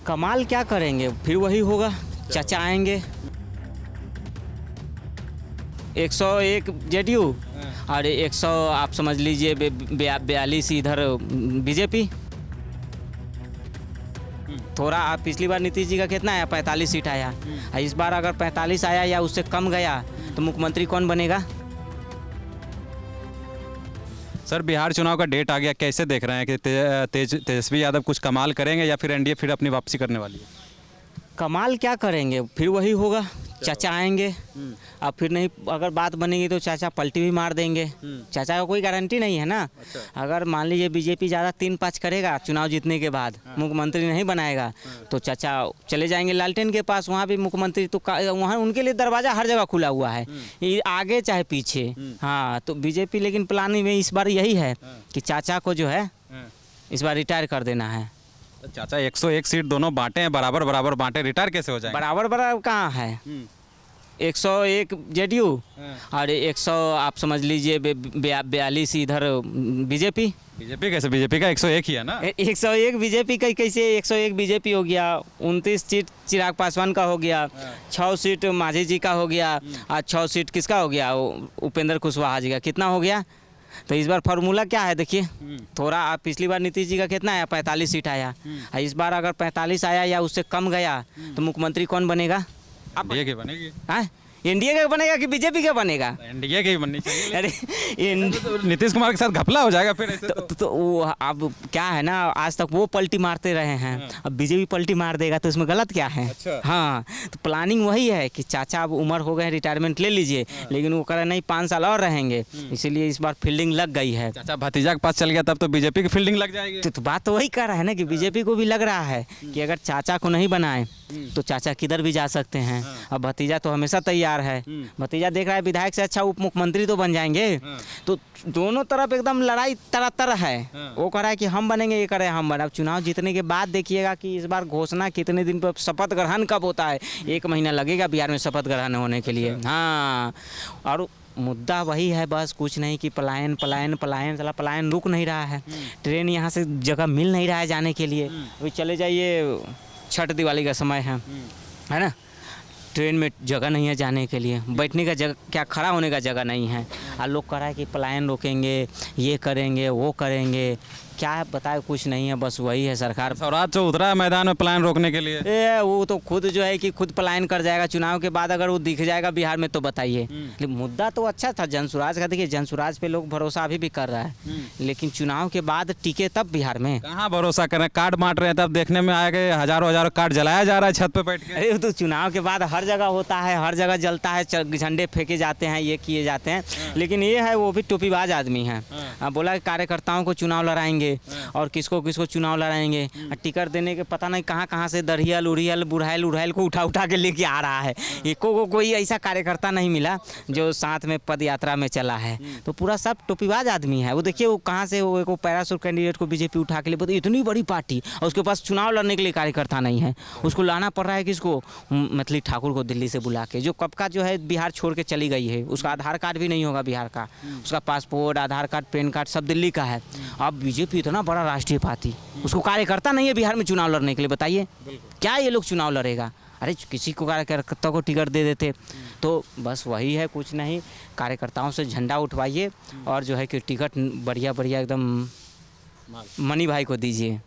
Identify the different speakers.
Speaker 1: कमाल क्या करेंगे, फिर वही होगा, चाचा आएंगे। 101 जेडीयू और 100 आप समझ लीजिए 42 इधर बीजेपी। थोड़ा आप पिछली बार नीतीश जी का कितना आया, 45 सीट आया। इस बार अगर 45 आया या उससे कम गया तो मुख्यमंत्री कौन बनेगा?
Speaker 2: सर बिहार चुनाव का डेट आ गया, कैसे देख रहे हैं कि तेजस्वी यादव कुछ कमाल करेंगे या फिर एनडीए फिर अपनी वापसी करने वाली है?
Speaker 1: कमाल क्या करेंगे, फिर वही होगा, चाचा आएंगे। अब फिर नहीं, अगर बात बनेगी तो चाचा पलटी भी मार देंगे। चाचा का कोई गारंटी नहीं है ना। अगर मान लीजिए बीजेपी ज़्यादा 3-5 करेगा चुनाव जीतने के बाद, मुख्यमंत्री नहीं बनाएगा तो चाचा चले जाएंगे लालटेन के पास, वहाँ भी मुख्यमंत्री तो वहाँ उनके लिए दरवाज़ा हर जगह खुला हुआ है, ये आगे चाहे पीछे। हाँ, तो बीजेपी लेकिन प्लानिंग में इस बार यही है कि चाचा को जो है इस बार रिटायर कर देना है।
Speaker 2: चाचा 101 सीट दोनों बांटे हैं, बराबर बराबर बांटे, रिटायर कैसे हो जाएंगे?
Speaker 1: बराबर बराबर कहाँ है? 101 जेडीयू और 100 आप समझ लीजिए 42 इधर बीजेपी।
Speaker 2: बीजेपी कैसे? बीजेपी का 101 ही है ना।
Speaker 1: 101 बीजेपी का कैसे 101 बीजेपी हो गया? 29 सीट चिराग पासवान का हो गया, 6 सीट मांझी जी का हो गया और 6 सीट किसका हो गया, उपेंद्र कुशवाहा जी का। कितना हो गया? तो इस बार फार्मूला क्या है देखिए, थोड़ा आप पिछली बार नीतीश जी का कितना आया, 45 सीट आया। इस बार अगर 45 आया या उससे कम गया तो मुख्यमंत्री कौन बनेगा?
Speaker 2: एनडीए की बनेगी।
Speaker 1: हाँ, एनडीए का बनेगा कि बीजेपी का बनेगा?
Speaker 2: एनडीए की बननी चाहिए।
Speaker 1: अरे
Speaker 2: तो नीतीश कुमार के साथ घपला हो जाएगा फिर ऐसे
Speaker 1: तो वो अब क्या है ना, आज तक वो पलटी मारते रहे हैं, अब बीजेपी पलटी मार देगा तो इसमें गलत क्या है?
Speaker 2: अच्छा।
Speaker 1: हाँ, तो प्लानिंग वही है कि चाचा अब उम्र हो गए, रिटायरमेंट ले लीजिए, लेकिन वो कह नहीं 5 साल और रहेंगे, इसीलिए इस बार फील्डिंग लग गई है।
Speaker 2: चाचा भतीजा के पास चल गया तब तो बीजेपी की फील्डिंग लग जाएगी।
Speaker 1: तो बात तो वही कर रहा है ना कि बीजेपी को भी लग रहा है कि अगर चाचा को नहीं बनाए तो चाचा किधर भी जा सकते हैं। अब भतीजा तो हमेशा तैयार है, भतीजा देख रहा है विधायक से अच्छा उप मुख्यमंत्री तो बन जाएंगे। तो दोनों तरफ एकदम लड़ाई तरह है। वो कह रहा है कि हम बनेंगे, ये कह रहे हैं हम बने। अब चुनाव जीतने के बाद देखिएगा कि इस बार घोषणा कितने दिन पर, शपथ ग्रहण कब होता है। 1 महीना लगेगा बिहार में शपथ ग्रहण होने के लिए। हाँ, और मुद्दा वही है, बस कुछ नहीं कि पलायन पलायन पलायन, चला पलायन रुक नहीं रहा है। ट्रेन यहाँ से जगह मिल नहीं रहा है जाने के लिए। अभी चले जाइए, छठ दिवाली का समय है ना, ट्रेन में जगह नहीं है जाने के लिए, बैठने का जगह क्या, खड़ा होने का जगह नहीं है। और लोग कह रहा है कि पलायन रोकेंगे, ये करेंगे वो करेंगे, क्या है बताए, कुछ नहीं है, बस वही है सरकार।
Speaker 2: स्वराज जो उतरा है मैदान में पलायन रोकने के लिए,
Speaker 1: वो तो खुद जो है कि खुद पलायन कर जाएगा चुनाव के बाद, अगर वो दिख जाएगा बिहार में तो बताइए। लेकिन मुद्दा तो अच्छा था जनसुराज का। देखिए जनसुराज पे लोग भरोसा अभी भी कर रहा है, लेकिन चुनाव के बाद टिके तब बिहार में
Speaker 2: कहाँ भरोसा करें? कार्ड बांट रहे हैं तब देखने में आएगा, हजारों हजारों कार्ड जलाया जा रहा है छत पे बैठ के।
Speaker 1: अरे तो चुनाव के बाद हर जगह होता है, हर जगह जलता है, झंडे फेंके जाते हैं, ये किए जाते हैं। लेकिन ये है वो भी टोपीबाज आदमी है। बोला कि कार्यकर्ताओं को चुनाव लड़ाएंगे और किसको किसको चुनाव लड़ाएंगे, टिकट देने के पता नहीं कहाँ कहाँ से दरियल उड़ियल बुढ़ाइल उड़ाइल को उठा के लेके आ रहा है। एको कोई ऐसा कार्यकर्ता नहीं मिला जो साथ में पद यात्रा में चला है। तो पूरा सब टोपीबाज आदमी है। वो देखिए वो कहाँ से वो एक पैरासूट कैंडिडेट को बीजेपी उठा के लिए, इतनी बड़ी पार्टी और उसके पास चुनाव लड़ने के लिए कार्यकर्ता नहीं है, उसको लाना पड़ रहा है किसको, मैथिली ठाकुर को दिल्ली से बुला के, जो कब का जो है बिहार छोड़ के चली गई है। उसका आधार कार्ड भी नहीं होगा बिहार का, उसका पासपोर्ट आधार कार्ड पैन कार्ड सब दिल्ली का है। अब बीजेपी इतना बड़ा राष्ट्रीय पार्टी, उसको कार्यकर्ता नहीं है बिहार में चुनाव लड़ने के लिए, बताइए क्या ये लोग चुनाव लड़ेगा? अरे किसी को कार्यकर्ता को टिकट दे देते। तो बस वही है, कुछ नहीं, कार्यकर्ताओं से झंडा उठवाइए और जो है कि टिकट बढ़िया बढ़िया एकदम मनी भाई को दीजिए।